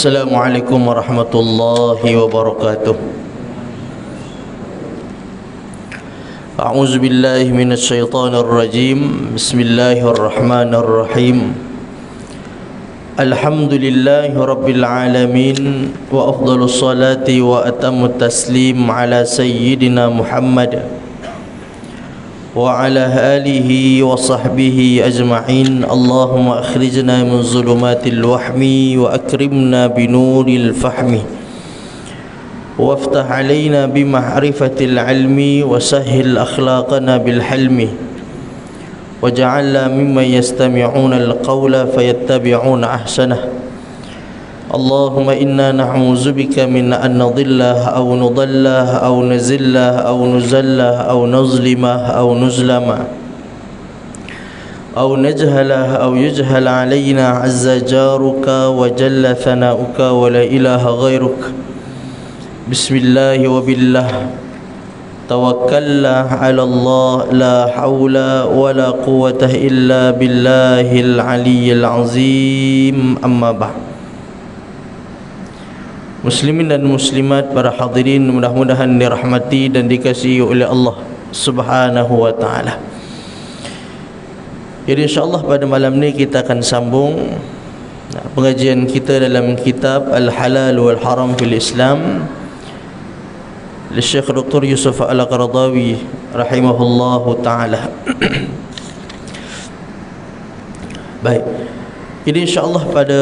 Assalamualaikum warahmatullahi wabarakatuh. A'udzu billahi minasy syaithanir rajim. Bismillahirrahmanirrahim. Alhamdulillahi rabbil alamin wa afdhalus salati wa atammut taslim ala sayyidina Muhammad wa ala alihi wa sahbihi ajma'in. Allahumma akhrijna min zulumatil wahmi wa akrimna binuril fahmi waftah alaina bima'rifatil ilmi wa sahhil akhlaqana bil hilmi waj'alna mimman yastami'una al-qawla fayattabi'una ahsanah. Allahumma inna na'udzubika min an nadhilla aw nudalla aw nazilla aw nuzalla aw nuzlima aw nuzlama aw najhala aw yujhala alaina 'azza jaruka wa jalla thana'uka wa la ilaha ghairuka. Bismillah wa billah tawakkalna 'ala Allah la haula wa la quwwata illa billahil aliyyil azim. Amma ba'd. Muslimin dan muslimat, para hadirin, mudah-mudahan dirahmati dan dikasihi oleh Allah Subhanahu wa taala. Jadi insyaallah pada malam ni kita akan sambung pengajian kita dalam kitab Al-Halal wal Haram fil Islam oleh Syekh Dr. Yusuf Al-Qaradawi rahimahullahu taala. Baik. Jadi insyaallah pada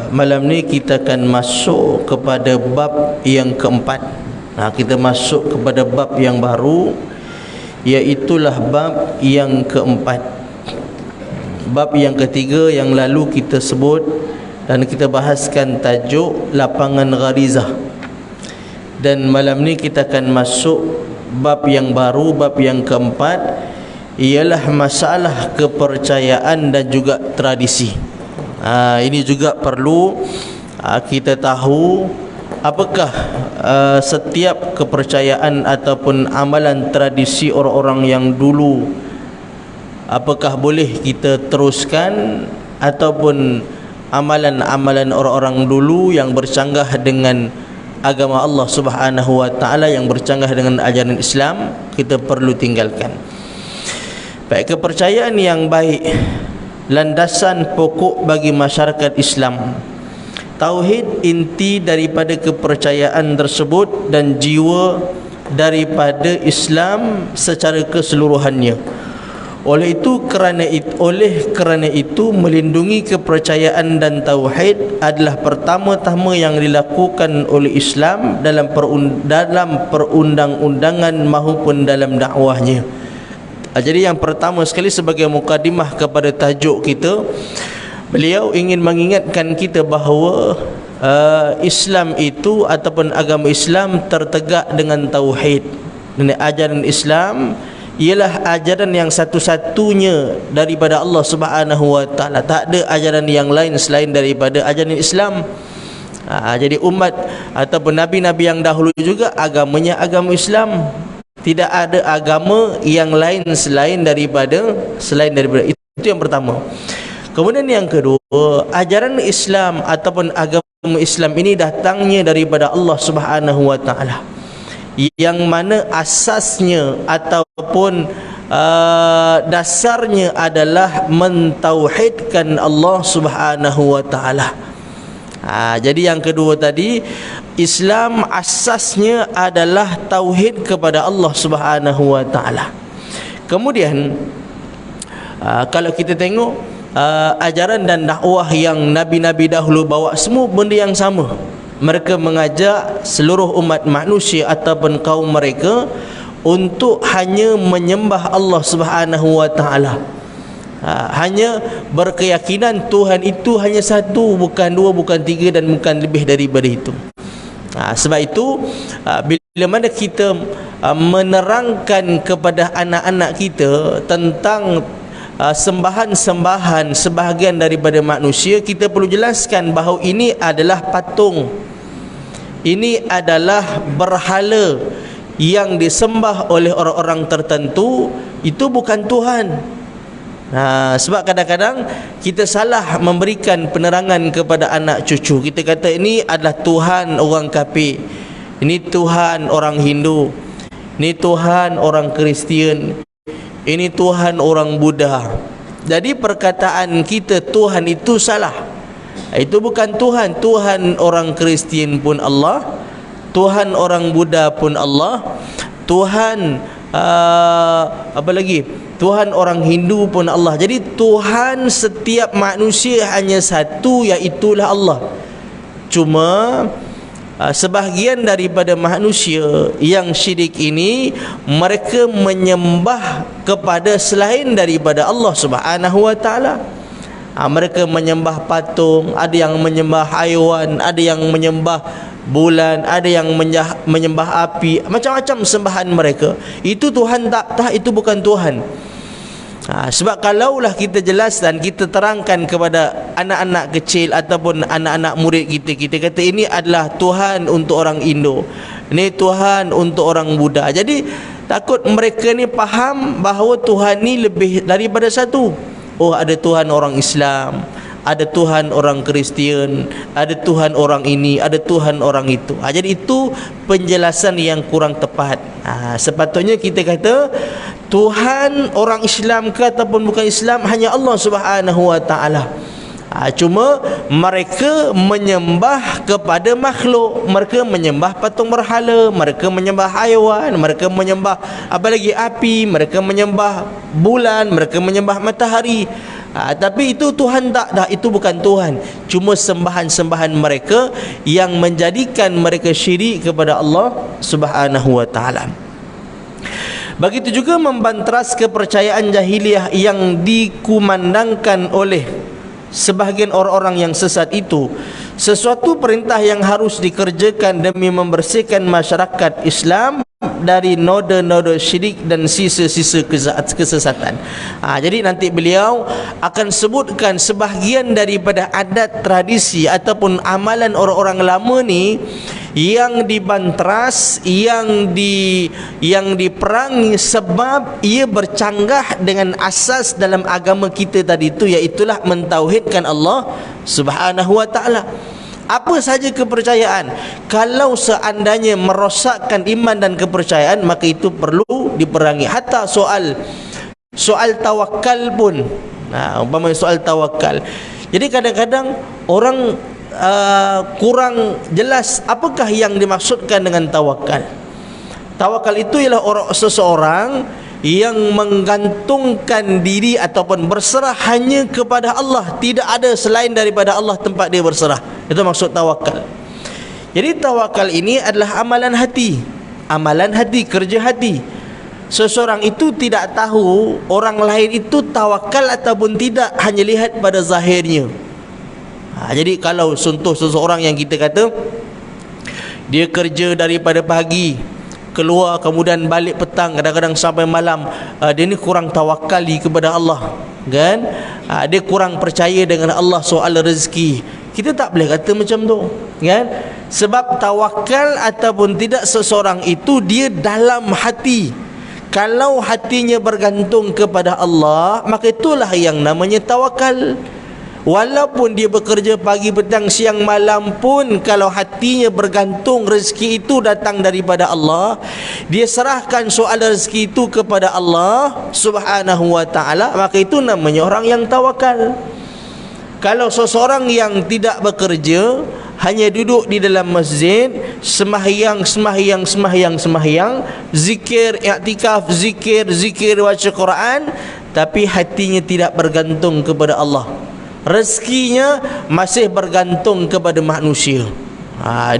malam ni kita akan masuk kepada bab yang keempat. Kita masuk kepada bab yang baru, iaitulah bab yang keempat. Bab yang ketiga yang lalu kita sebut dan kita bahaskan tajuk lapangan gharizah. Dan malam ni kita akan masuk bab yang baru, bab yang keempat, ialah masalah kepercayaan dan juga tradisi. Ini juga perlu kita tahu apakah setiap kepercayaan ataupun amalan tradisi orang-orang yang dulu, apakah boleh kita teruskan, ataupun amalan-amalan orang-orang dulu yang bercanggah dengan agama Allah Subhanahu wa taala, yang bercanggah dengan ajaran Islam, kita perlu tinggalkan. Baik, kepercayaan yang baik, landasan pokok bagi masyarakat Islam. Tauhid inti daripada kepercayaan tersebut dan jiwa daripada Islam secara keseluruhannya. Oleh kerana itu melindungi kepercayaan dan tauhid adalah pertama-tama yang dilakukan oleh Islam dalam perundang-undangan maupun dalam dakwahnya. Jadi yang pertama sekali, sebagai mukadimah kepada tajuk kita, beliau ingin mengingatkan kita bahawa Islam itu ataupun agama Islam tertegak dengan tauhid. Dan ajaran Islam ialah ajaran yang satu-satunya daripada Allah Subhanahu wa taala. Tak ada ajaran yang lain selain daripada ajaran Islam. Jadi umat ataupun nabi-nabi yang dahulu juga agamanya agama Islam. Tidak ada agama yang lain selain daripada itu. Yang pertama. Kemudian yang kedua, ajaran Islam ataupun agama Islam ini datangnya daripada Allah Subhanahu wa taala, yang mana asasnya ataupun dasarnya adalah mentauhidkan Allah Subhanahu wa taala. Jadi yang kedua tadi, Islam asasnya adalah tauhid kepada Allah Subhanahu wa taala. Kemudian kalau kita tengok ajaran dan dakwah yang nabi-nabi dahulu bawa, semua benda yang sama. Mereka mengajak seluruh umat manusia ataupun kaum mereka untuk hanya menyembah Allah Subhanahu wa taala. Hanya berkeyakinan Tuhan itu hanya satu, bukan dua, bukan tiga, dan bukan lebih daripada itu. Sebab itu bila mana kita menerangkan kepada anak-anak kita tentang sembahan-sembahan sebahagian daripada manusia, kita perlu jelaskan bahawa ini adalah patung, ini adalah berhala yang disembah oleh orang-orang tertentu. Itu bukan Tuhan. Sebab kadang-kadang kita salah memberikan penerangan kepada anak cucu. Kita kata ini adalah Tuhan orang kafir, ini Tuhan orang Hindu, ini Tuhan orang Kristian, ini Tuhan orang Buddha. Jadi perkataan kita Tuhan itu salah. Itu bukan Tuhan. Tuhan orang Kristian pun Allah, Tuhan orang Buddha pun Allah, Tuhan apa lagi, Tuhan orang Hindu pun Allah. Jadi Tuhan setiap manusia hanya satu, iaitulah Allah. Cuma sebahagian daripada manusia yang syirik ini, mereka menyembah kepada selain daripada Allah Subhanahu wa taala. Mereka menyembah patung, ada yang menyembah haiwan, ada yang menyembah bulan, ada yang menyembah api, macam-macam sembahan mereka. Itu Tuhan tak, itu bukan Tuhan. Sebab kalaulah kita jelaskan, kita terangkan kepada anak-anak kecil ataupun anak-anak murid kita, kita kata ini adalah Tuhan untuk orang Indo, ini Tuhan untuk orang Buddha. Jadi takut mereka ni faham bahawa Tuhan ni lebih daripada satu. Oh, ada Tuhan orang Islam, ada Tuhan orang Kristian, ada Tuhan orang ini, ada Tuhan orang itu. Jadi itu penjelasan yang kurang tepat. Sepatutnya kita kata Tuhan orang Islam ke ataupun bukan Islam, hanya Allah Subhanahu wa taala. Cuma mereka menyembah kepada makhluk, mereka menyembah patung berhala, mereka menyembah haiwan, mereka menyembah apa lagi, api, mereka menyembah bulan, mereka menyembah matahari. Tapi itu Tuhan tak dah, itu bukan Tuhan. Cuma sembahan-sembahan mereka yang menjadikan mereka syirik kepada Allah Subhanahu wa taala. Begitu juga membantras kepercayaan jahiliyah yang dikumandangkan oleh sebahagian orang-orang yang sesat itu. Sesuatu perintah yang harus dikerjakan demi membersihkan masyarakat Islam dari noda-noda syirik dan sisa-sisa kesesatan. Jadi nanti beliau akan sebutkan sebahagian daripada adat, tradisi ataupun amalan orang-orang lama ni yang dibantras, yang diperangi sebab ia bercanggah dengan asas dalam agama kita tadi itu, iaitulah mentauhidkan Allah Subhanahu wa taala. Apa saja kepercayaan, kalau seandainya merosakkan iman dan kepercayaan, maka itu perlu diperangi. Hatta soal tawakal pun, umpamanya soal tawakal. Jadi kadang-kadang orang kurang jelas apakah yang dimaksudkan dengan tawakal. Tawakal itu ialah seseorang yang menggantungkan diri ataupun berserah hanya kepada Allah, tidak ada selain daripada Allah tempat dia berserah. Itu maksud tawakal. Jadi tawakal ini adalah amalan hati, kerja hati. Seseorang itu tidak tahu orang lain itu tawakal ataupun tidak, hanya lihat pada zahirnya. Jadi kalau contoh seseorang yang kita kata dia kerja daripada pagi, keluar kemudian balik petang, kadang-kadang sampai malam, dia ni kurang tawakali kepada Allah, kan? Dia kurang percaya dengan Allah soal rezeki. Kita tak boleh kata macam tu, kan? Sebab tawakal ataupun tidak seseorang itu dia dalam hati. Kalau hatinya bergantung kepada Allah, maka itulah yang namanya tawakal. Walaupun dia bekerja pagi, petang, siang, malam pun, kalau hatinya bergantung rezeki itu datang daripada Allah, dia serahkan soal rezeki itu kepada Allah Subhanahu wa taala, maka itu namanya orang yang tawakal. Kalau seseorang yang tidak bekerja, hanya duduk di dalam masjid, sembahyang, zikir, i'tikaf, zikir, baca Quran, tapi hatinya tidak bergantung kepada Allah, rezekinya masih bergantung kepada manusia,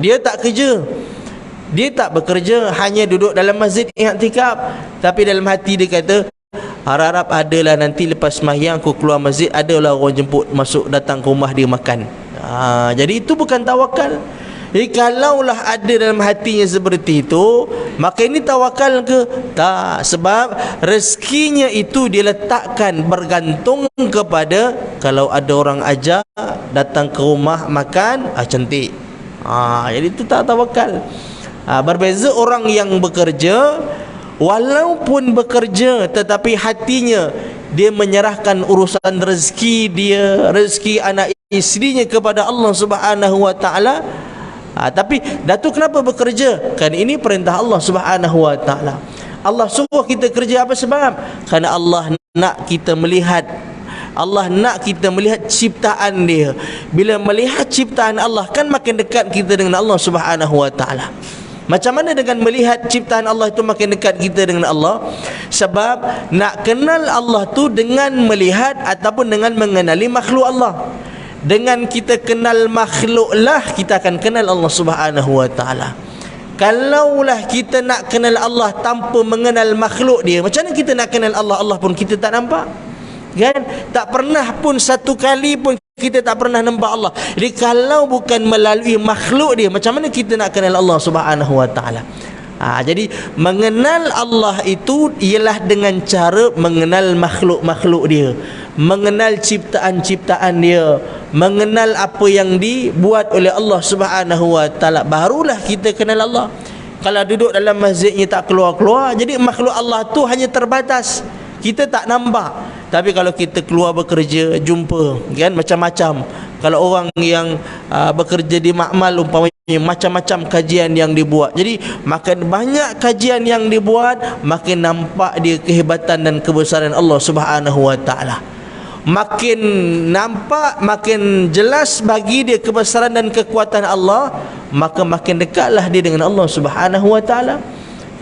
dia tak kerja, dia tak bekerja, hanya duduk dalam masjid i'tikaf, tapi dalam hati dia kata, harap-harap adalah nanti lepas sembahyang aku keluar masjid, adalah orang jemput masuk datang ke rumah dia makan. Jadi itu bukan tawakal. Jadi kalaulah ada dalam hatinya seperti itu, maka ini tawakal ke? Tak. Sebab rezekinya itu dia letakkan bergantung kepada, kalau ada orang ajak datang ke rumah makan, cantik. Jadi itu tak tawakal. Berbeza orang yang bekerja, walaupun bekerja tetapi hatinya dia menyerahkan urusan rezeki dia, rezeki anak isterinya kepada Allah Subhanahu wa taala. Tapi Datuk kenapa bekerja? Kan ini perintah Allah Subhanahu wa taala. Allah suruh kita kerja apa sebab? Kerana Allah nak kita melihat, Allah nak kita melihat ciptaan dia. Bila melihat ciptaan Allah, kan makin dekat kita dengan Allah Subhanahu wa taala. Macam mana dengan melihat ciptaan Allah itu makin dekat kita dengan Allah? Sebab nak kenal Allah tu dengan melihat ataupun dengan mengenali makhluk Allah. Dengan kita kenal makhluklah kita akan kenal Allah Subhanahu wa taala. Kalaulah kita nak kenal Allah tanpa mengenal makhluk dia, macam mana kita nak kenal Allah? Allah pun kita tak nampak, kan? Tak pernah pun satu kali pun kita tak pernah nampak Allah. Jadi kalau bukan melalui makhluk dia, macam mana kita nak kenal Allah Subhanahu wa taala? Jadi mengenal Allah itu ialah dengan cara mengenal makhluk-makhluk dia, mengenal ciptaan-ciptaan dia, mengenal apa yang dibuat oleh Allah Subhanahu wa taala. Barulah kita kenal Allah. Kalau duduk dalam masjidnya tak keluar-keluar, jadi makhluk Allah tu hanya terbatas, kita tak nampak. Tapi kalau kita keluar bekerja, jumpa, kan, macam-macam. Kalau orang yang bekerja di makmal umpamanya, macam-macam kajian yang dibuat. Jadi makin banyak kajian yang dibuat, makin nampak dia kehebatan dan kebesaran Allah Subhanahu wa taala. Makin nampak, makin jelas bagi dia kebesaran dan kekuatan Allah, maka makin dekatlah dia dengan Allah Subhanahu wa taala.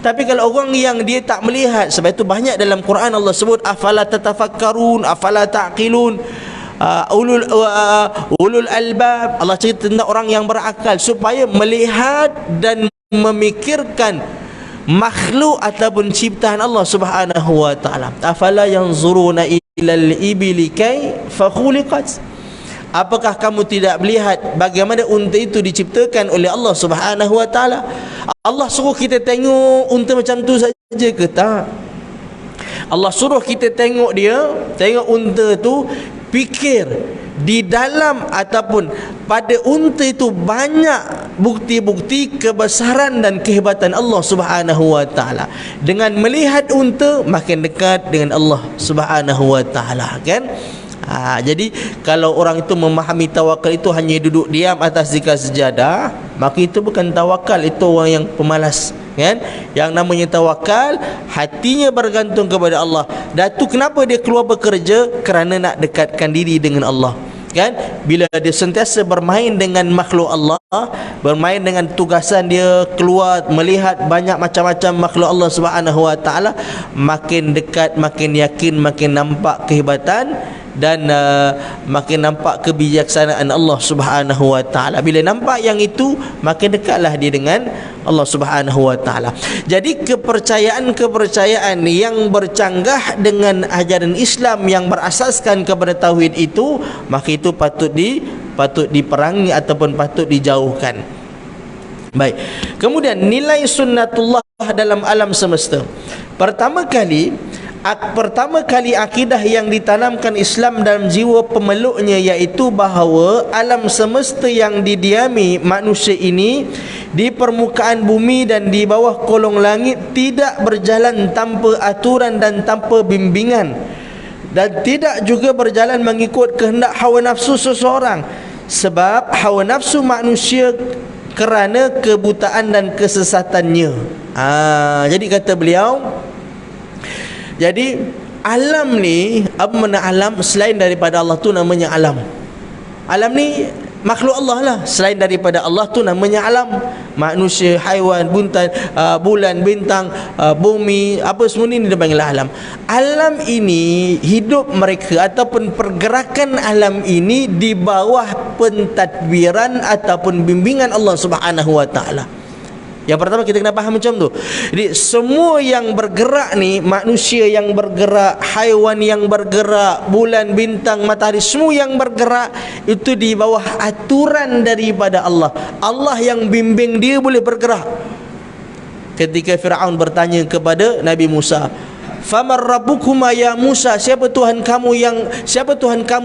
Tapi kalau orang yang dia tak melihat, sebab itu banyak dalam Quran Allah sebut afala tatafakkarun, afala taqilun, ulul albab. Allah cerita tentang orang yang berakal supaya melihat dan memikirkan makhluk ataupun ciptaan Allah Subhanahu wa taala. Afala yanzuruna ilal ibili kaifa khuliqat. Apakah kamu tidak melihat bagaimana unta itu diciptakan oleh Allah Subhanahu wa taala? Allah suruh kita tengok unta macam tu saja ke tak? Allah suruh kita tengok dia, tengok unta tu, fikir di dalam ataupun pada unta itu banyak bukti-bukti kebesaran dan kehebatan Allah Subhanahu wa taala. Dengan melihat unta makin dekat dengan Allah Subhanahu wa taala, kan? Jadi kalau orang itu memahami tawakal itu hanya duduk diam atas tikar sejadah, maka itu bukan tawakal, itu orang yang pemalas, kan? Yang namanya tawakal, hatinya bergantung kepada Allah. Datuk kenapa dia keluar bekerja? Kerana nak dekatkan diri dengan Allah, kan? Bila dia sentiasa bermain dengan makhluk Allah, bermain dengan tugasan dia, keluar melihat banyak macam-macam makhluk Allah Subhanahu wa taala, makin dekat, makin yakin, makin nampak kehebatan dan makin nampak kebijaksanaan Allah Subhanahu wa taala. Bila nampak yang itu, makin dekatlah dia dengan Allah Subhanahu wa taala. Jadi kepercayaan-kepercayaan yang bercanggah dengan ajaran Islam yang berasaskan kepada tauhid itu, maka itu patut diperangi ataupun patut dijauhkan. Baik. Kemudian nilai sunnatullah dalam alam semesta. Pertama kali akidah yang ditanamkan Islam dalam jiwa pemeluknya, iaitu bahawa alam semesta yang didiami manusia ini di permukaan bumi dan di bawah kolong langit tidak berjalan tanpa aturan dan tanpa bimbingan, dan tidak juga berjalan mengikut kehendak hawa nafsu seseorang. Sebab hawa nafsu manusia kerana kebutaan dan kesesatannya. Jadi kata beliau, jadi alam ni, apa makna alam? Selain daripada Allah tu namanya alam. Alam ni makhluk Allah lah. Selain daripada Allah tu namanya alam. Manusia, haiwan, bulan, bintang, bumi, apa semua ni dipanggil alam. Alam ini, hidup mereka ataupun pergerakan alam ini di bawah pentadbiran ataupun bimbingan Allah Subhanahu wa taala. Yang pertama kita kena faham macam tu. Jadi semua yang bergerak ni, manusia yang bergerak, haiwan yang bergerak, bulan, bintang, matahari, semua yang bergerak itu di bawah aturan daripada Allah. Allah yang bimbing dia boleh bergerak. Ketika Firaun bertanya kepada Nabi Musa, "Famar rabbukuma ya Musa?" Siapa Tuhan kamu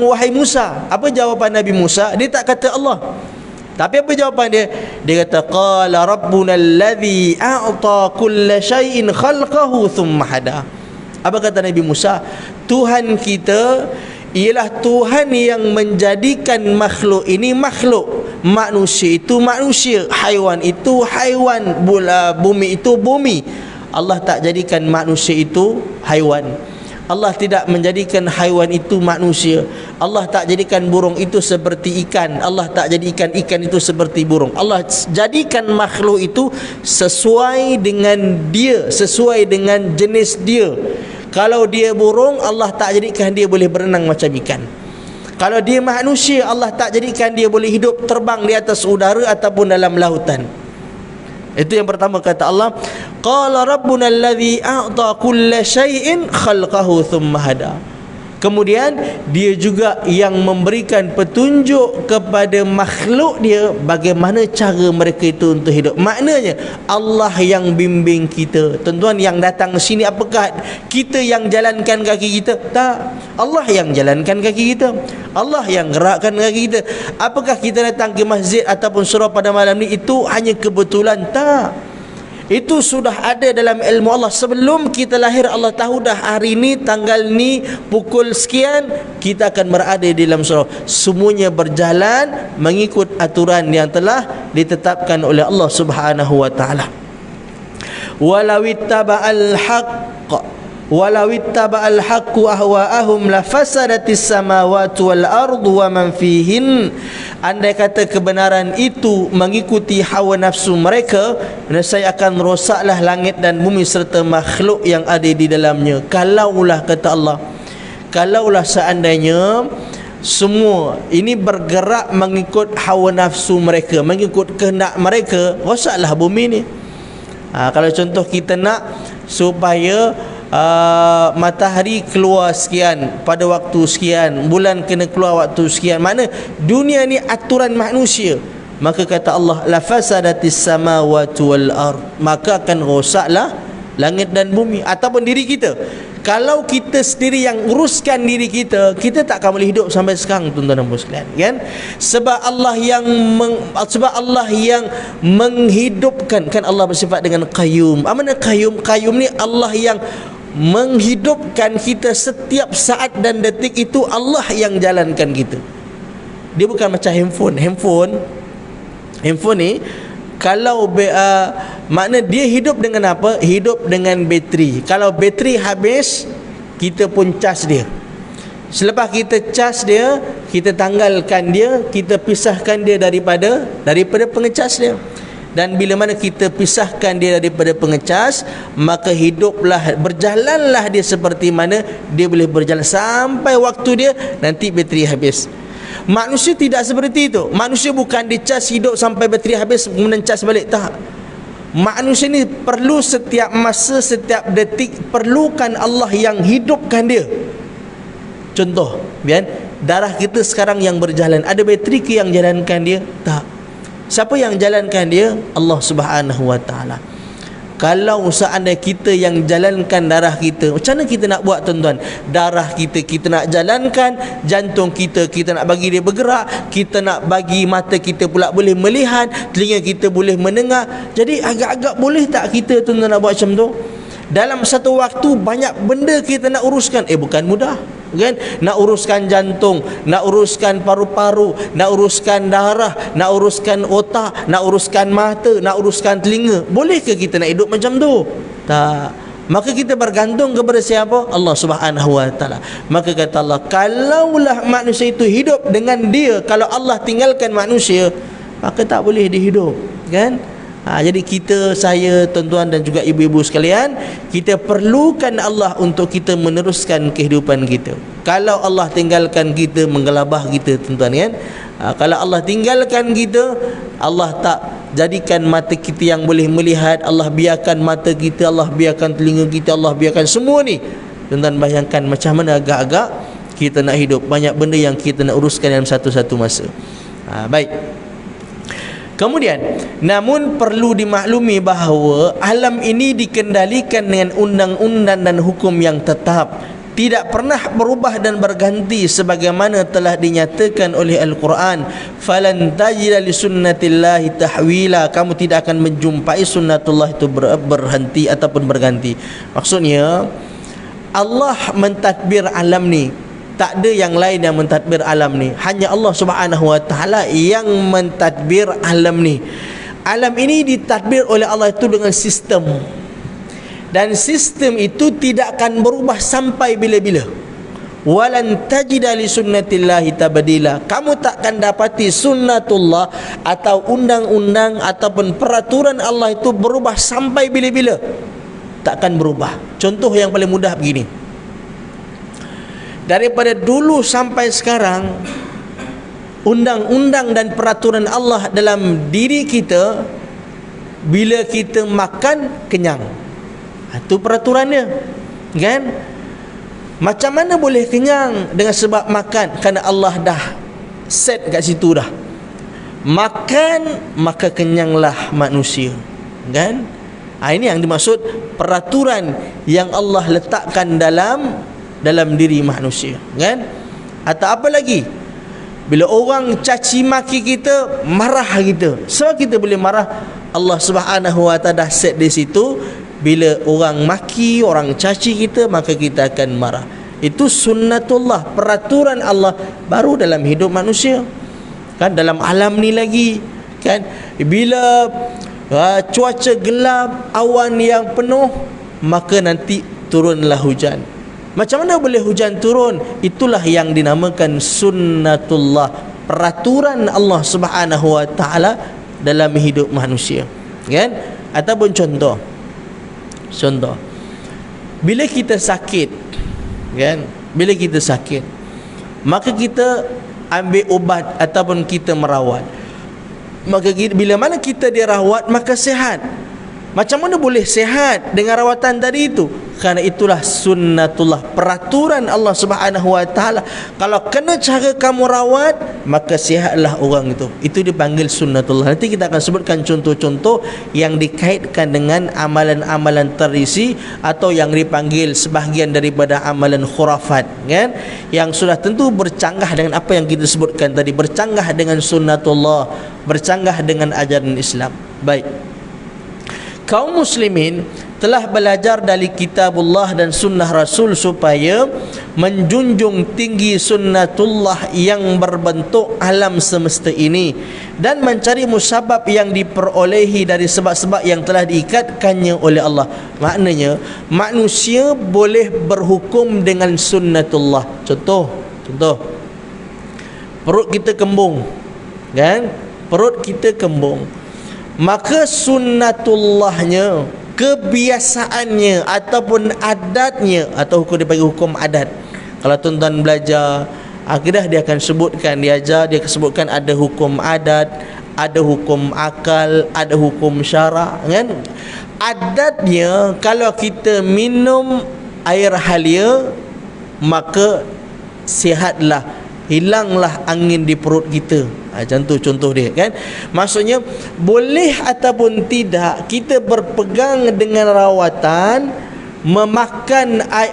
wahai Musa? Apa jawapan Nabi Musa? Dia tak kata Allah. Tapi apa jawapan dia? Dia kata qala rabbuna alladhi a'ta kulla syai'in khalqahu thumma hada. Apa kata Nabi Musa? Tuhan kita ialah Tuhan yang menjadikan makhluk ini makhluk, manusia itu manusia, haiwan itu haiwan, bumi itu bumi. Allah tak jadikan manusia itu haiwan. Allah tidak menjadikan haiwan itu manusia. Allah tak jadikan burung itu seperti ikan. Allah tak jadikan ikan itu seperti burung. Allah jadikan makhluk itu sesuai dengan dia, sesuai dengan jenis dia. Kalau dia burung, Allah tak jadikan dia boleh berenang macam ikan. Kalau dia manusia, Allah tak jadikan dia boleh hidup terbang di atas udara ataupun dalam lautan. Itu yang pertama kata Allah. Qala rabbuna alladhi a'ta kulla syai'in khalqahu thumma hada. Kemudian dia juga yang memberikan petunjuk kepada makhluk dia bagaimana cara mereka itu untuk hidup. Maknanya Allah yang bimbing kita. Tuan-tuan yang datang ke sini, apakah kita yang jalankan kaki kita? Tak. Allah yang jalankan kaki kita. Allah yang gerakkan kaki kita. Apakah kita datang ke masjid ataupun surau pada malam ni itu hanya kebetulan? Tak. Itu sudah ada dalam ilmu Allah. Sebelum kita lahir, Allah tahu dah hari ni, tanggal ni, pukul sekian kita akan berada di dalam surau. Semuanya berjalan mengikut aturan yang telah ditetapkan oleh Allah Subhanahu wa taala. Walau ittaba'al haqqu ahwa'ahum lafasadatis samawati wal ardu wa man fihin. Andai kata kebenaran itu mengikuti hawa nafsu mereka, nescaya akan rosaklah langit dan bumi serta makhluk yang ada di dalamnya. Kalaulah, kata Allah, kalaulah seandainya semua ini bergerak mengikut hawa nafsu mereka, mengikut kehendak mereka, rosaklah bumi ni. Kalau contoh kita nak supaya matahari keluar sekian pada waktu sekian, bulan kena keluar waktu sekian, mana dunia ni aturan manusia, maka kata Allah lafasadatis samawati wal ard, maka akan rosaklah langit dan bumi ataupun diri kita. Kalau kita sendiri yang uruskan diri kita, kita tak akan boleh hidup sampai sekarang, tuan-tuan dan puan sekalian, kan? Sebab Allah yang menghidupkan, kan Allah bersifat dengan qayyum. Apa makna qayyum? Qayyum ni Allah yang menghidupkan kita setiap saat dan detik, itu Allah yang jalankan kita. Dia bukan macam handphone ni, kalau makna dia hidup dengan apa? Hidup dengan bateri. Kalau bateri habis, kita pun cas dia. Selepas kita cas dia, kita tanggalkan dia, kita pisahkan dia daripada pengecas dia. Dan bila mana kita pisahkan dia daripada pengecas, maka hiduplah, berjalanlah dia seperti mana dia boleh berjalan sampai waktu dia, nanti bateri habis. Manusia tidak seperti itu. Manusia bukan dicas hidup sampai bateri habis kemudian cas balik, tak. Manusia ni perlu setiap masa, setiap detik, perlukan Allah yang hidupkan dia. Contoh, kan, darah kita sekarang yang berjalan, ada bateri ke yang jalankan dia? Tak. Siapa yang jalankan dia? Allah Subhanahu wa taala. Kalau seandainya kita yang jalankan darah kita, macam mana kita nak buat, tuan-tuan? Darah kita nak jalankan, jantung kita nak bagi dia bergerak, kita nak bagi mata kita pula boleh melihat, telinga kita boleh mendengar. Jadi agak-agak boleh tak kita, tuan-tuan, nak buat macam tu? Dalam satu waktu banyak benda kita nak uruskan. Bukan mudah, kan? Nak uruskan jantung, nak uruskan paru-paru, nak uruskan darah, nak uruskan otak, nak uruskan mata, nak uruskan telinga. Bolehkah kita nak hidup macam tu? Tak. Maka kita bergantung kepada siapa? Allah Subhanahu wa taala. Maka kata Allah, kalaulah manusia itu hidup dengan dia, kalau Allah tinggalkan manusia, maka tak boleh dihidup, kan? Jadi kita, saya, tuan-tuan dan juga ibu-ibu sekalian, kita perlukan Allah untuk kita meneruskan kehidupan kita. Kalau Allah tinggalkan kita, menggelabah kita, tuan-tuan, kan? Kalau Allah tinggalkan kita, Allah tak jadikan mata kita yang boleh melihat, Allah biarkan mata kita, Allah biarkan telinga kita, Allah biarkan semua ni, tuan-tuan bayangkan macam mana agak-agak kita nak hidup. Banyak benda yang kita nak uruskan dalam satu-satu masa. Baik. Kemudian, namun perlu dimaklumi bahawa alam ini dikendalikan dengan undang-undang dan hukum yang tetap, tidak pernah berubah dan berganti sebagaimana telah dinyatakan oleh Al-Quran. Falan tajida li sunnatillahi tahwila, kamu tidak akan menjumpai sunnatullah itu berhenti ataupun berganti. Maksudnya Allah mentadbir alam ni. Tak ada yang lain yang mentadbir alam ni. Hanya Allah Subhanahu wa taala yang mentadbir alam ni. Alam ini ditadbir oleh Allah itu dengan sistem. Dan sistem itu tidak akan berubah sampai bila-bila. Walan tajida li sunnatillahi tabdila. Kamu takkan dapati sunnatullah atau undang-undang ataupun peraturan Allah itu berubah sampai bila-bila. Takkan berubah. Contoh yang paling mudah begini. Daripada dulu sampai sekarang, undang-undang dan peraturan Allah dalam diri kita, bila kita makan kenyang. Itu peraturannya, kan? Macam mana boleh kenyang? Dengan sebab makan. Kerana Allah dah set kat situ dah. Makan, maka kenyanglah manusia, kan? Ini yang dimaksud peraturan yang Allah letakkan dalam diri manusia, kan? Atau apa lagi? Bila orang caci maki kita, marah kita. Sebab kita boleh marah, Allah Subhanahu wa taala dah set di situ. Bila orang maki, orang caci kita, maka kita akan marah. Itu sunnatullah, peraturan Allah baru dalam hidup manusia, kan? Dalam alam ni lagi, kan? Bila cuaca gelap, awan yang penuh, maka nanti turunlah hujan. Macam mana boleh hujan turun? Itulah yang dinamakan sunnatullah, peraturan Allah Subhanahu wa taala dalam hidup manusia, kan? Ataupun contoh, bila kita sakit, kan? Bila kita sakit, maka kita ambil ubat ataupun kita merawat. Maka bila mana kita dirawat, maka sihat. Macam mana boleh sihat dengan rawatan tadi itu? Kerana itulah sunnatullah, peraturan Allah Subhanahu wa taala. Kalau kena cara kamu rawat, maka sihatlah orang itu. Itu dipanggil sunnatullah. Nanti kita akan sebutkan contoh-contoh yang dikaitkan dengan amalan-amalan terisi atau yang dipanggil sebahagian daripada amalan khurafat, kan? Yang sudah tentu bercanggah dengan apa yang kita sebutkan tadi, bercanggah dengan sunnatullah, bercanggah dengan ajaran Islam. Baik. Kaum muslimin telah belajar dari kitabullah dan sunnah Rasul supaya menjunjung tinggi sunnatullah yang berbentuk alam semesta ini dan mencari musabab yang diperolehi dari sebab-sebab yang telah diikatkannya oleh Allah. Maknanya manusia boleh berhukum dengan sunnatullah. Contoh, perut kita kembung, kan? Perut kita kembung, maka sunnatullahnya, kebiasaannya ataupun adatnya, atau hukum dipanggil hukum adat. Kalau tuan-tuan belajar akidah, dia akan sebutkan, dia akan sebutkan ada hukum adat, ada hukum akal, ada hukum syarak, kan? Adatnya, kalau kita minum air halia, maka sihatlah, hilanglah angin di perut kita. Macam tu contoh dia, kan? Maksudnya boleh ataupun tidak kita berpegang dengan rawatan,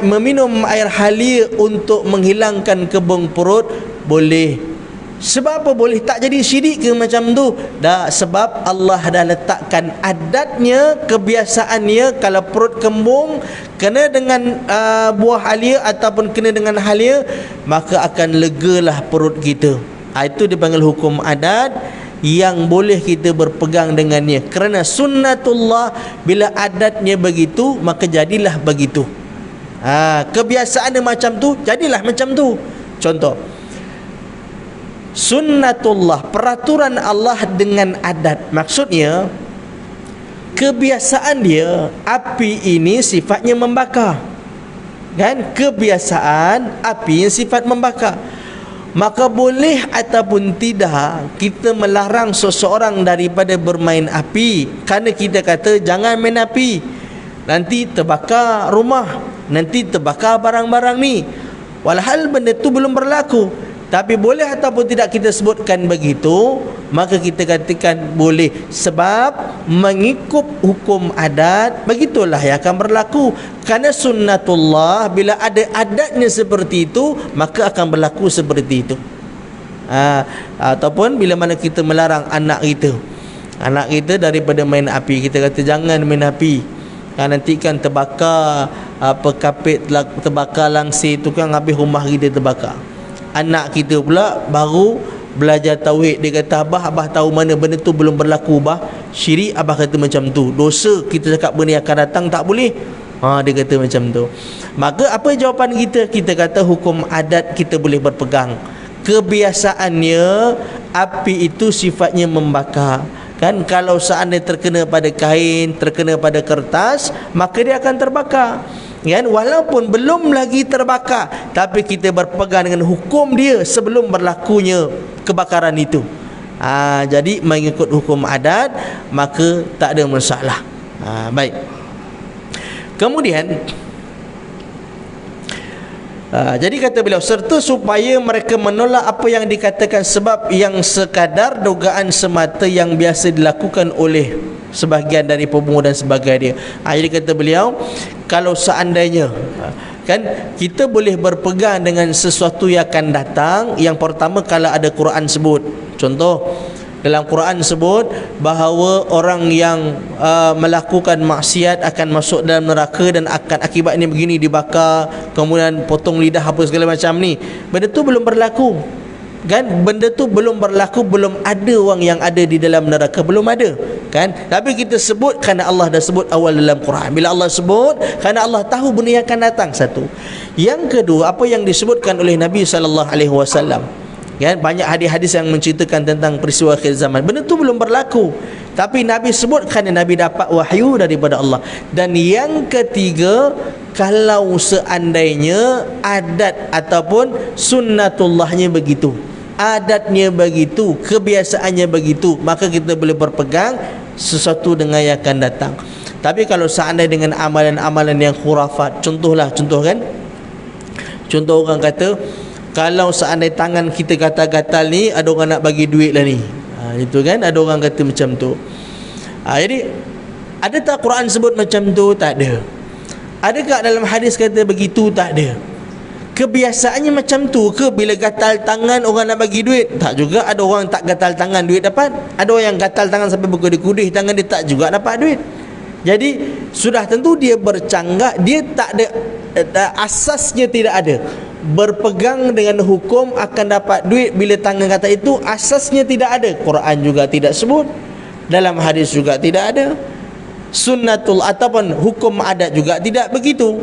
meminum air halia untuk menghilangkan kembung perut, boleh. Sebab apa boleh? Tak jadi syirik ke macam tu? Dah, sebab Allah dah letakkan adatnya, kebiasaannya. Kalau perut kembung kena dengan buah halia ataupun kena dengan halia, maka akan legalah perut kita. Itu dipanggil hukum adat yang boleh kita berpegang dengannya. Kerana sunnatullah, bila adatnya begitu, maka jadilah begitu. Kebiasaannya macam tu, jadilah macam tu. Contoh, sunnatullah, peraturan Allah dengan adat. Maksudnya kebiasaan dia, api ini sifatnya membakar, kan? Kebiasaan api yang sifat membakar. Maka boleh ataupun tidak kita melarang seseorang daripada bermain api, kerana kita kata jangan main api, nanti terbakar rumah, nanti terbakar barang-barang ni. Walhal benda tu belum berlaku, tapi boleh ataupun tidak kita sebutkan begitu, maka kita katakan boleh. Sebab mengikut hukum adat, begitulah yang akan berlaku. Kerana sunnatullah, bila ada adatnya seperti itu, maka akan berlaku seperti itu. Ataupun bila mana kita melarang anak kita daripada main api, kita kata jangan main api, nanti kan terbakar apa kapit terbakar, langsir tukang habis rumah kita terbakar. Anak kita pula baru belajar tauhid, dia kata abah tahu mana benda tu belum berlaku bah syirik, abah kata macam tu, dosa kita cakap benda yang akan datang tak boleh. Dia kata macam tu. Maka apa jawapan kita? Kita kata hukum adat kita boleh berpegang. Kebiasaannya api itu sifatnya membakar. Kan kalau seandainya terkena pada kain, terkena pada kertas, maka dia akan terbakar. Kan walaupun belum lagi terbakar, tapi kita berpegang dengan hukum dia sebelum berlakunya kebakaran itu. Jadi mengikut hukum adat maka tak ada masalah. Baik. Kemudian jadi kata beliau, serta supaya mereka menolak apa yang dikatakan sebab yang sekadar dugaan semata yang biasa dilakukan oleh sebahagian dari pemuda dan sebagainya. Jadi kata beliau, kalau seandainya kan kita boleh berpegang dengan sesuatu yang akan datang, yang pertama kalau ada Quran sebut. Contoh, dalam Quran sebut bahawa orang yang melakukan maksiat akan masuk dalam neraka dan akan akibatnya begini, dibakar, kemudian potong lidah apa segala macam ni. Benda tu belum berlaku. Kan benda tu belum berlaku, belum ada orang yang ada di dalam neraka, belum ada. Kan tapi kita sebut kerana Allah dah sebut awal dalam Quran. Bila Allah sebut kerana Allah tahu benda yang akan datang, satu. Yang kedua, apa yang disebutkan oleh Nabi SAW. Ya, banyak hadis-hadis yang menceritakan tentang peristiwa akhir zaman. Benda tu belum berlaku, tapi Nabi sebut kerana Nabi dapat wahyu daripada Allah. Dan yang ketiga, kalau seandainya adat ataupun sunnatullahnya begitu, adatnya begitu, kebiasaannya begitu, maka kita boleh berpegang sesuatu dengan yang akan datang. Tapi kalau seandainya dengan amalan-amalan yang khurafat, contoh kan, contoh orang kata, kalau seandainya tangan kita gatal-gatal ni, ada orang nak bagi duit lah ni. Itu kan, ada orang kata macam tu. Jadi ada tak Quran sebut macam tu? Tak ada. Adakah dalam hadis kata begitu? Tak ada. Kebiasaannya macam tu ke? Bila gatal tangan orang nak bagi duit? Tak juga. Ada orang tak gatal tangan duit dapat. Ada orang yang gatal tangan sampai berkudih-kudih tangan dia, tak juga dapat duit. Jadi sudah tentu dia bercanggah, dia tak ada, asasnya tidak ada. Berpegang dengan hukum akan dapat duit bila tangan kata itu, asasnya tidak ada. Quran juga tidak sebut, dalam hadis juga tidak ada, sunnatul ataupun hukum adat juga tidak begitu.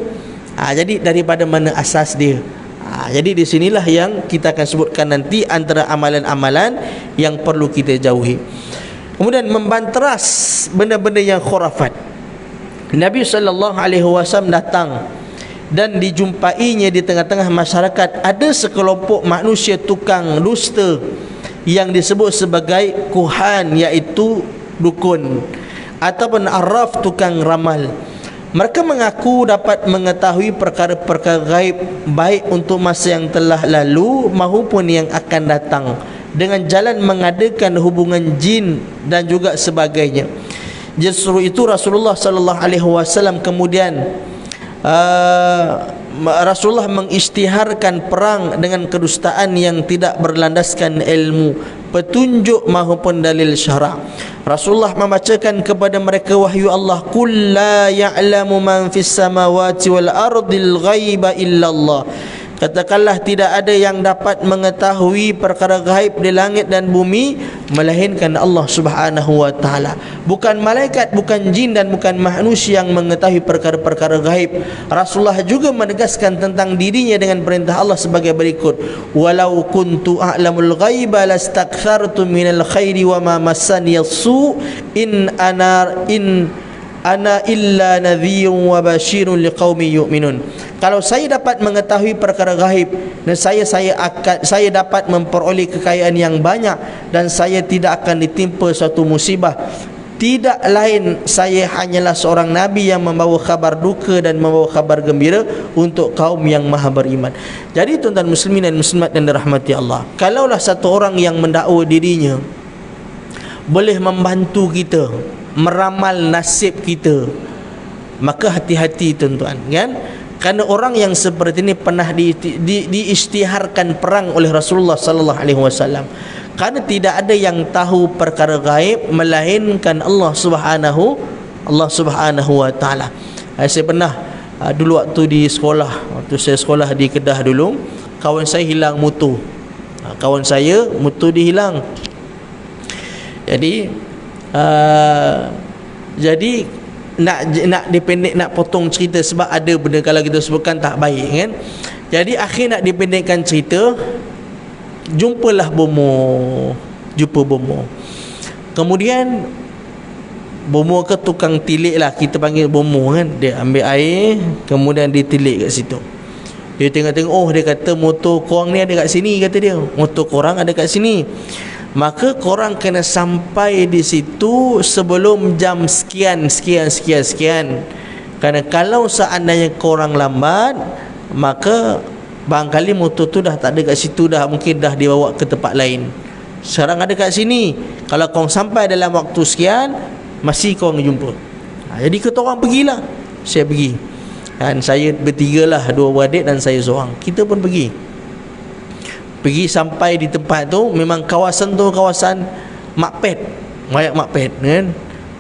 Jadi daripada mana asas dia? Jadi di sinilah yang kita akan sebutkan nanti antara amalan-amalan yang perlu kita jauhi. Kemudian membanteras benda-benda yang khurafat. Nabi SAW datang dan dijumpainya di tengah-tengah masyarakat ada sekelompok manusia tukang dusta yang disebut sebagai kuhan, iaitu dukun, ataupun arraf, tukang ramal. Mereka mengaku dapat mengetahui perkara-perkara gaib, baik untuk masa yang telah lalu maupun yang akan datang, dengan jalan mengadakan hubungan jin dan juga sebagainya. Justru itu Rasulullah SAW kemudian Rasulullah mengisytiharkan perang dengan kedustaan yang tidak berlandaskan ilmu, petunjuk maupun dalil syara'. Rasulullah membacakan kepada mereka wahyu Allah, "Qul la ya'lamu man fis samawati wal ardil ghaiba illallah." Katakanlah, tidak ada yang dapat mengetahui perkara gaib di langit dan bumi melainkan Allah Subhanahu wa taala. Bukan malaikat, bukan jin dan bukan manusia yang mengetahui perkara-perkara gaib. Rasulullah juga menegaskan tentang dirinya dengan perintah Allah sebagai berikut, "Walau kuntu a'lamul ghaiba lastakthartu minal khairi wa ma massaniyas su in ana illa nadhirun wa basyirun liqaumin yu'minun." Kalau saya dapat mengetahui perkara gaib dan saya dapat memperoleh kekayaan yang banyak dan saya tidak akan ditimpa suatu musibah, tidak lain saya hanyalah seorang nabi yang membawa kabar duka dan membawa kabar gembira untuk kaum yang maha beriman. Jadi tuan-tuan muslimin dan muslimat yang dirahmati Allah, kalaulah satu orang yang mendakwa dirinya boleh membantu kita meramal nasib kita, maka hati-hati tuan-tuan, kan? Kerana orang yang seperti ini pernah diisytiharkan perang oleh Rasulullah sallallahu alaihi wasallam. Kerana tidak ada yang tahu perkara gaib melainkan Allah Subhanahu wa taala. Saya pernah Dulu waktu di sekolah, waktu saya sekolah di Kedah dulu, kawan saya hilang motor. Kawan saya motor dia hilang. Jadi nak dipendek, nak potong cerita sebab ada benda kalau kita sebutkan tak baik kan. Jadi akhir nak dipendekkan cerita, jumpa bomo. Kemudian bomo ke tukang tilik lah, kita panggil bomo kan. Dia ambil air, kemudian dia tilik kat situ. Dia tengok-tengok, oh dia kata motor korang ni ada kat sini, kata dia. Motor korang ada kat sini. Maka korang kena sampai di situ sebelum jam sekian. Kerana kalau seandainya korang lambat, maka barangkali motor tu dah tak ada kat situ dah, mungkin dah dibawa ke tempat lain. Sekarang ada kat sini. Kalau korang sampai dalam waktu sekian, masih korang jumpa. Jadi kita orang pergilah. Saya pergi. Dan saya bertiga lah, 2 beradik dan saya seorang. Kita pun pergi sampai di tempat tu. Memang kawasan tu kawasan Makpet, Mayak Makpet kan.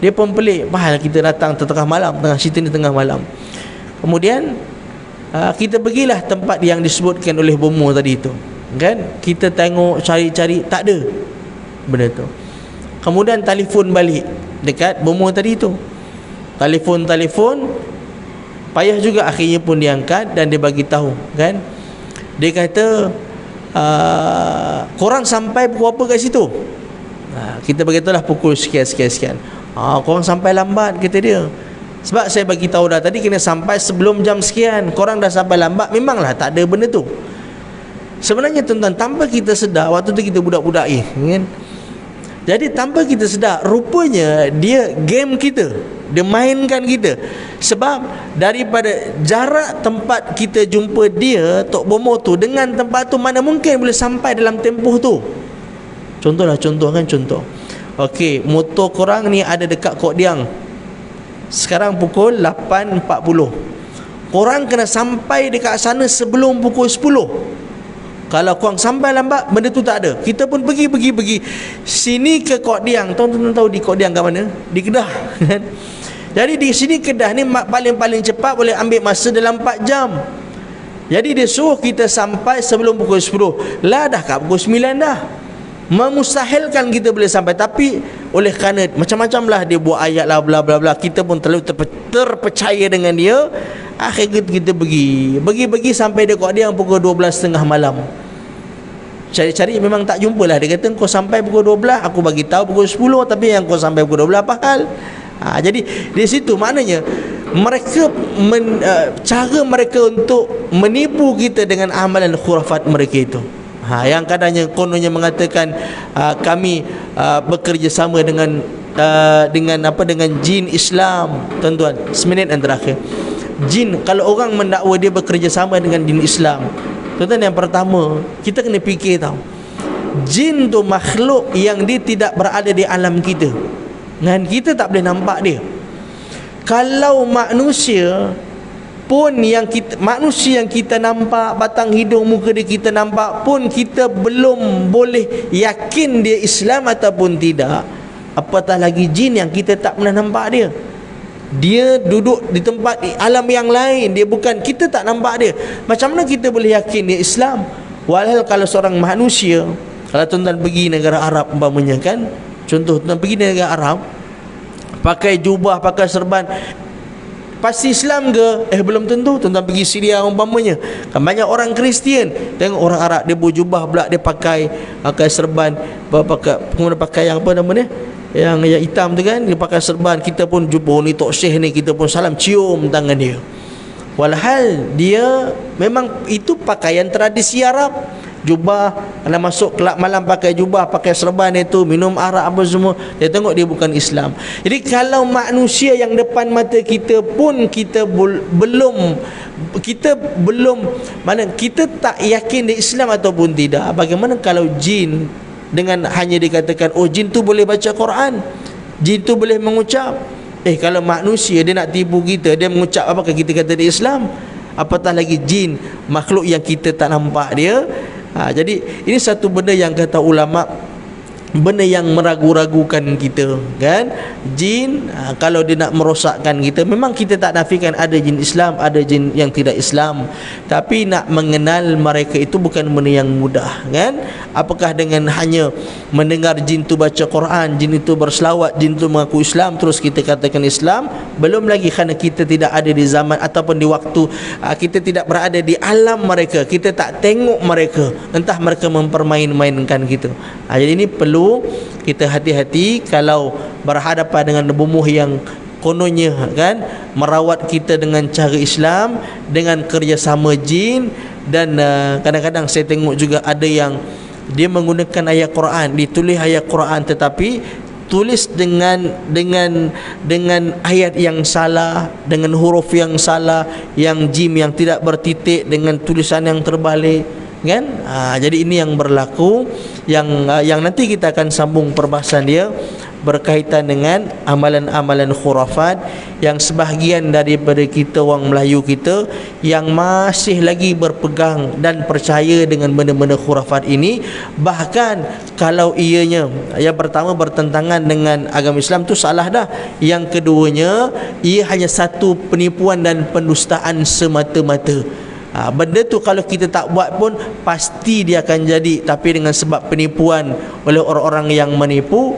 Dia pun pelik, bahal kita datang tengah malam, tengah cerita ni tengah malam. Kemudian kita pergilah tempat yang disebutkan oleh bomo tadi tu kan. Kita tengok, cari-cari, tak ada benda tu. Kemudian telefon balik dekat bomo tadi tu. Telefon payah juga, akhirnya pun diangkat dan dia bagi tahu kan. Dia kata korang sampai pukul apa kat situ? Kita beritahulah pukul sekian. Korang sampai lambat, kata dia. Sebab saya bagi tahu dah tadi kena sampai sebelum jam sekian. Korang dah sampai lambat. Memanglah tak ada benda tu. Sebenarnya tuan-tuan, tanpa kita sedar, waktu tu kita budak-budak kan. Jadi tanpa kita sedar, rupanya dia game kita, dia mainkan kita. Sebab daripada jarak tempat kita jumpa dia, Tok Bomo tu, dengan tempat tu, mana mungkin boleh sampai dalam tempoh tu. Contoh. Okey, motor korang ni ada dekat Kok Diang. Sekarang pukul 8.40. Korang kena sampai dekat sana sebelum pukul 10. Kalau korang sampai lambat, benda tu tak ada. Kita pun pergi sini ke Kok Diang. Tuan-tuan tahu di Kok Diang kat mana? Di Kedah. Jadi di sini Kedah ni paling cepat boleh ambil masa dalam 4 jam. Jadi dia suruh kita sampai sebelum pukul 10. Lah dah kat pukul 9 dah. Memustahilkan kita boleh sampai. Tapi oleh kerana macam-macam lah dia buat ayat lah, bla bla bla, kita pun terlalu terpercaya dengan dia. Akhirnya kita pergi sampai dia Kok Diang pukul 12.30 malam. Cari-cari memang tak jumpa lah. Dia kata kau sampai pukul 12, aku bagi tahu pukul 10, tapi yang kau sampai pukul 12 apa hal? Jadi di situ maknanya mereka cara mereka untuk menipu kita dengan amalan khurafat mereka itu. Yang kadangnya kononnya mengatakan kami bekerjasama dengan jin Islam. Tuan-tuan, seminit yang terakhir. Jin, kalau orang mendakwa dia bekerjasama dengan jin Islam, tuan-tuan, yang pertama kita kena fikir tahu, jin tu makhluk yang dia tidak berada di alam kita, dan kita tak boleh nampak dia. Kalau manusia pun manusia yang kita nampak, batang hidung muka dia kita nampak pun, kita belum boleh yakin dia Islam ataupun tidak, apatah lagi jin yang kita tak pernah nampak dia. Dia duduk di tempat di alam yang lain, kita tak nampak dia. Macam mana kita boleh yakin dia Islam? Walhal kalau seorang manusia, kalau tuan-tuan pergi negara Arab umpamanya kan, contoh tuan pergi negara Arab, pakai jubah, pakai serban, pasti Islam ke? Belum tentu. Tuan-tuan pergi Syria umpamanya, kan banyak orang Kristian, tengok orang Arab dia berjubah pula, dia pakai serban, kemudian pakai yang apa namanya, yang hitam tu kan, dia pakai serban. Kita pun jumpa ni Tok Syekh ni, kita pun salam, cium tangan dia. Walhal dia memang itu pakaian tradisi Arab, jubah. Kalau masuk kelab malam pakai jubah, pakai serban itu, minum arak apa semua. Dia tengok dia bukan Islam. Jadi kalau manusia yang depan mata kita pun kita tak yakin dia Islam ataupun tidak, bagaimana kalau jin? Dengan hanya dikatakan, oh jin tu boleh baca Quran, jin tu boleh mengucap. Kalau manusia dia nak tipu kita, dia mengucap apakah kita kata dia Islam? Apatah lagi jin, makhluk yang kita tak nampak dia. Jadi ini satu benda yang kata ulama, benda yang meragu-ragukan kita, kan? Jin kalau dia nak merosakkan kita, memang kita tak nafikan ada jin Islam, ada jin yang tidak Islam, tapi nak mengenal mereka itu bukan benda yang mudah, kan? Apakah dengan hanya mendengar jin tu baca Quran, jin itu berselawat, jin itu mengaku Islam, terus kita katakan Islam? Belum lagi, kerana kita tidak ada di zaman ataupun di waktu, kita tidak berada di alam mereka, kita tak tengok mereka, entah mereka mempermain-mainkan kita. Jadi ini perlu kita hati-hati kalau berhadapan dengan bumuh yang kononnya, kan, merawat kita dengan cara Islam, dengan kerjasama jin. Dan kadang-kadang saya tengok juga ada yang dia menggunakan ayat Quran, ditulis ayat Quran tetapi tulis dengan ayat yang salah, dengan huruf yang salah, yang jim yang tidak bertitik, dengan tulisan yang terbalik, kan? Jadi ini yang berlaku, yang nanti kita akan sambung perbahasan dia berkaitan dengan amalan-amalan khurafat yang sebahagian daripada kita orang Melayu kita yang masih lagi berpegang dan percaya dengan benda-benda khurafat ini. Bahkan kalau ianya yang pertama bertentangan dengan agama Islam tu salah dah, yang keduanya ia hanya satu penipuan dan pendustaan semata-mata. Benda tu kalau kita tak buat pun pasti dia akan jadi, tapi dengan sebab penipuan oleh orang-orang yang menipu,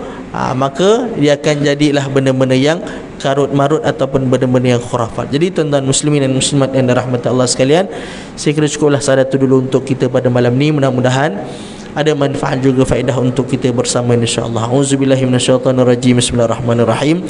maka dia akan jadilah benda-benda yang karut marut ataupun benda-benda yang khurafat. Jadi tuan-tuan muslimin dan muslimat yang dirahmati Allah sekalian, saya kira cukuplah sahaja itu dulu untuk kita pada malam ni. Mudah-mudahan ada manfaat juga faedah untuk kita bersama insya-Allah. Auzubillahi minasyaitonirrajim. Bismillahirrahmanirrahim.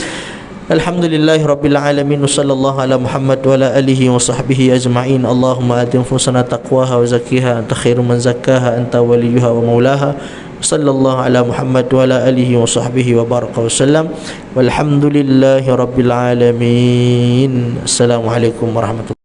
Alhamdulillahi rabbil alamin, sallallahu ala Muhammad wa ala alihi wa sahbihi ajma'in. Allahumma ati anfusana taqwaha wa zakkiha, anta khairu man zakkaha, anta waliyuha wa maulaha. Sallallahu ala Muhammad wa ala alihi wa sahbihi wa baraka wa sallam. Walhamdulillahi rabbil alamin. Assalamualaikum warahmatullahi wabarakatuh.